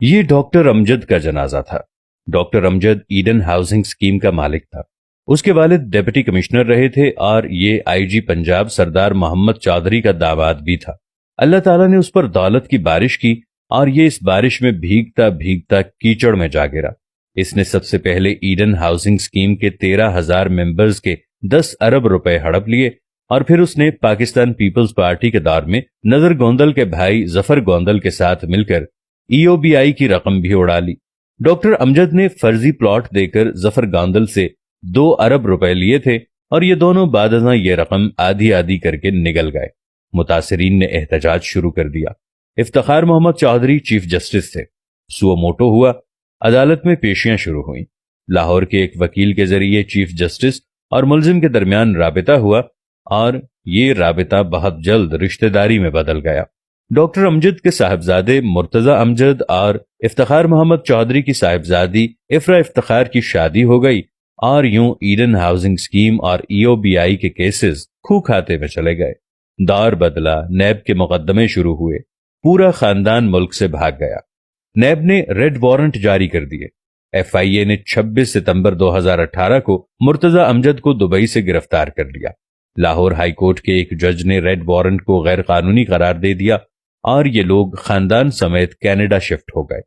یہ डॉक्टर अमजद का जनाजा था। Doctor Amjad Eden housing scheme का मालिक था। उसके वालिद डिप्टी कमिश्नर रहे थे और ये आईजी पंजाब सरदार मोहम्मद चौधरी का दामाद भी था। अल्लाह ताला ने उस पर दौलत की बारिश की और ये इस बारिश में भीगता भीगता कीचड़ में जा गिरा। इसने सबसे पहले ईडन हाउसिंग स्कीम के 13,000 मेंबर्स के 10 अरब रुपए हड़प लिए और फिर उसने पाकिस्तान पीपल्स पार्टी के दौर में नजर गोंदल के भाई जफर गोंदल के साथ मिलकर ईओबीआई की रकम भी उड़ा ली। डॉक्टर अमजद ने फर्जी प्लॉट देकर जफर गोंदल से 2 अरब रुपए लिए थे और ये दोनों बादशाह ये रकम आधी आधी करके निगल गए। मुतासिरीन ने एहतजाज शुरू कर दिया। इफ्तिखार मोहम्मद चौधरी चीफ जस्टिस थे। सुओ मोटो हुआ, अदालत में पेशियां शुरू हुई। लाहौर के एक वकील के जरिए चीफ जस्टिस और मुलजिम के दरमियान राबिता हुआ और ये राबिता बहुत जल्द रिश्तेदारी में बदल गया। डॉक्टर अमजद के साहिबजादे मुर्तजा अमजद और इफ्तिखार मोहम्मद चौधरी की साहिबजादी इफ्रा इफ्तिखार की शादी हो गई और यूं ईडन हाउसिंग स्कीम और ईओबीआई के केसेस खूह खाते में चले गए। दौर बदला, नैब के मुकदमे शुरू हुए, पूरा खानदान मुल्क से भाग गया। नैब ने रेड वारंट जारी कर दिए। एफआईए ने 26 सितंबर 2018 को मुर्तजा अमजद को दुबई से गिरफ्तार कर लिया। लाहौर हाई कोर्ट के एक जज ने रेड वारंट को गैर कानूनी करार दे दिया और ये लोग खानदान समेत कनाडा शिफ्ट हो गए।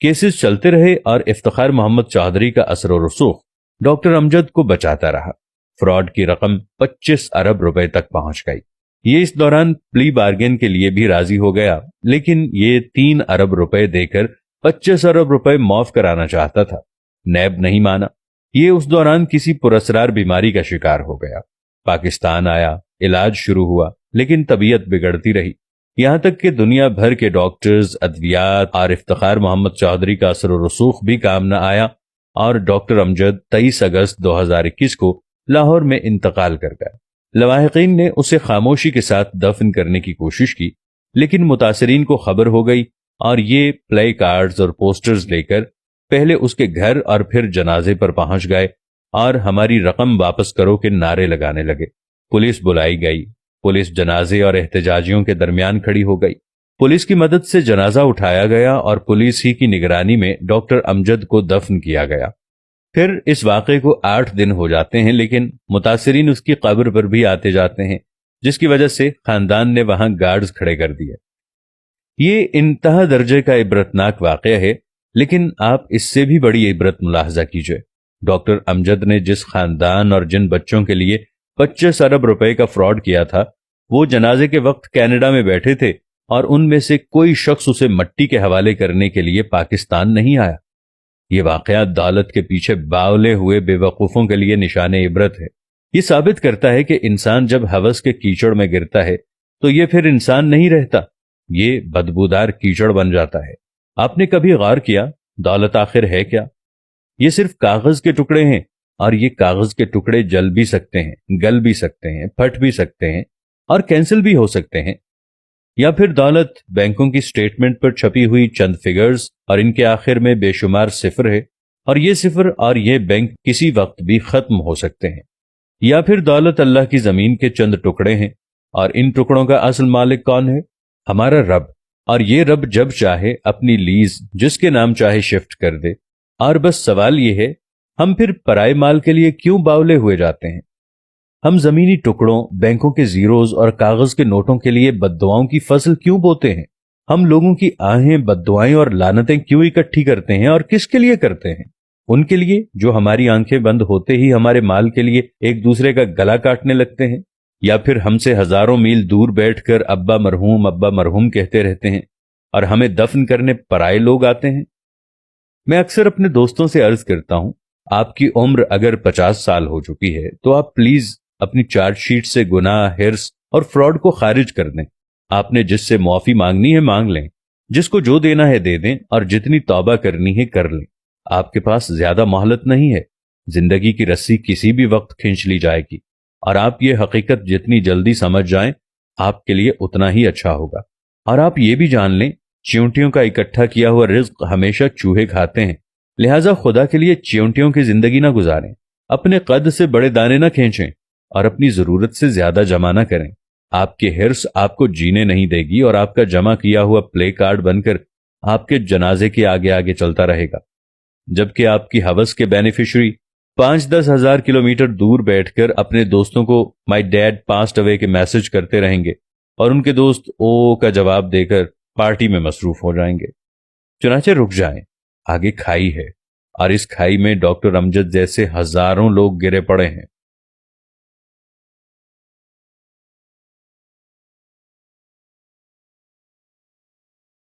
केसेस चलते रहे और इफ्तिखार मोहम्मद चौधरी का असर और रसूख डॉक्टर अमजद को बचाता रहा। फ्रॉड की रकम 25 अरब रुपए तक पहुंच गई। ये इस दौरान प्ली बार्गेन के लिए भी राजी हो गया, लेकिन ये 3 अरब रुपए देकर 25 अरब रुपए माफ कराना चाहता था। नैब नहीं माना। ये उस दौरान किसी पुरस्रार बीमारी का शिकार हो गया। पाकिस्तान आया, इलाज शुरू हुआ, लेकिन तबीयत बिगड़ती रही। यहां तक कि दुनिया भर के डॉक्टर्स, अद्वियात और इफ्तिखार मोहम्मद चौधरी का असर और रसूख भी काम न आया और डॉक्टर अमजद 23 अगस्त 2021 को लाहौर में इंतकाल कर गया। लवाहिकीन ने उसे खामोशी के साथ दफन करने की कोशिश की, लेकिन मुतासरीन को खबर हो गई और ये प्ले कार्ड्स और पोस्टर्स लेकर पहले उसके घर और फिर जनाजे पर पहुंच गए और हमारी रकम वापस करो के नारे लगाने लगे। पुलिस बुलाई गई। पुलिस जनाजे और एहतजाजियों के दरमियान खड़ी हो गई। पुलिस की मदद से जनाजा उठाया गया और पुलिस ही की निगरानी में डॉक्टर अमजद को दफन किया गया। फिर इस वाक़े को 8 दिन हो जाते हैं, लेकिन मुतासिरीन उसकी कब्र पर भी आते जाते हैं, जिसकी वजह से खानदान ने वहां गार्ड्स खड़े कर दिए। ये इंतहा दर्जे का इबरतनाक वाक़या है, लेकिन आप इससे भी बड़ी इबरत मुलाहजा कीजिए। डॉक्टर अमजद ने जिस खानदान और जिन बच्चों के लिए 25 अरब रुपए का फ्रॉड किया था, वो जनाजे के वक्त कनाडा में बैठे थे और उनमें से कोई शख्स उसे मट्टी के हवाले करने के लिए पाकिस्तान नहीं आया। ये वाकया दौलत के पीछे बावले हुए बेवकूफों के लिए निशाने इबरत है। ये साबित करता है कि इंसान जब हवस के कीचड़ में गिरता है तो ये फिर इंसान नहीं रहता, ये बदबूदार कीचड़ बन जाता है। आपने कभी गौर किया दौलत आखिर है क्या? ये सिर्फ कागज के टुकड़े हैं और ये कागज के टुकड़े जल भी सकते हैं, गल भी सकते हैं, फट भी सकते हैं और कैंसिल भी हो सकते हैं। या फिर दौलत बैंकों की स्टेटमेंट पर छपी हुई चंद फिगर्स और इनके आखिर में बेशुमार सिफर है और ये सिफर और ये बैंक किसी वक्त भी खत्म हो सकते हैं। या फिर दौलत अल्लाह की जमीन के चंद टुकड़े हैं और इन टुकड़ों का असल मालिक कौन है? हमारा रब। और ये रब जब चाहे अपनी लीज जिसके नाम चाहे शिफ्ट कर दे। और बस सवाल ये है, हम फिर पराए माल के लिए क्यों बावले हुए जाते हैं? हम जमीनी टुकड़ों, बैंकों के जीरोज और कागज के नोटों के लिए बद्दुआओं की फसल क्यों बोते हैं? हम लोगों की आहें, बद्दुआएं और लानतें क्यों इकट्ठी करते हैं और किसके लिए करते हैं? उनके लिए जो हमारी आंखें बंद होते ही हमारे माल के लिए एक दूसरे का गला काटने लगते हैं, या फिर हमसे हजारों मील दूर बैठकर अब्बा मरहूम कहते रहते हैं और हमें दफन करने पराए लोग आते हैं। मैं अक्सर अपने दोस्तों से अर्ज करता हूं, आपकी उम्र अगर 50 साल हो चुकी है तो आप प्लीज अपनी चार्जशीट से गुनाह, हिर्स और फ्रॉड को खारिज कर दें। आपने जिससे मुआफी मांगनी है मांग लें, जिसको जो देना है दे दें और जितनी तौबा करनी है कर लें। आपके पास ज्यादा मोहलत नहीं है। जिंदगी की रस्सी किसी भी वक्त खींच ली जाएगी और आप ये हकीकत जितनी जल्दी समझ जाएं, आपके लिए उतना ही अच्छा होगा। और आप ये भी जान लें, चींटियों का इकट्ठा किया हुआ रिज्क हमेशा चूहे खाते हैं। लिहाजा खुदा के लिए चींटियों की जिंदगी ना गुजारें, अपने कद से बड़े दाने ना खींचें और अपनी जरूरत से ज्यादा जमा ना करें। आपके हिर्स आपको जीने नहीं देगी और आपका जमा किया हुआ प्ले कार्ड बनकर آپ کے جنازے کے آگے آگے چلتا رہے گا، جبکہ آپ کی ہوس کے بینیفیشری 5-10 ہزار کلومیٹر دور بیٹھ کر اپنے دوستوں کو مائی ڈیڈ پاسڈ اوے کے میسج کرتے رہیں گے اور ان کے دوست او کا جواب دے کر پارٹی میں مصروف ہو جائیں گے۔ چنانچہ رک جائیں، آگے کھائی ہے، اور اس کھائی میں ڈاکٹر امجد جیسے ہزاروں لوگ گرے پڑے ہیں۔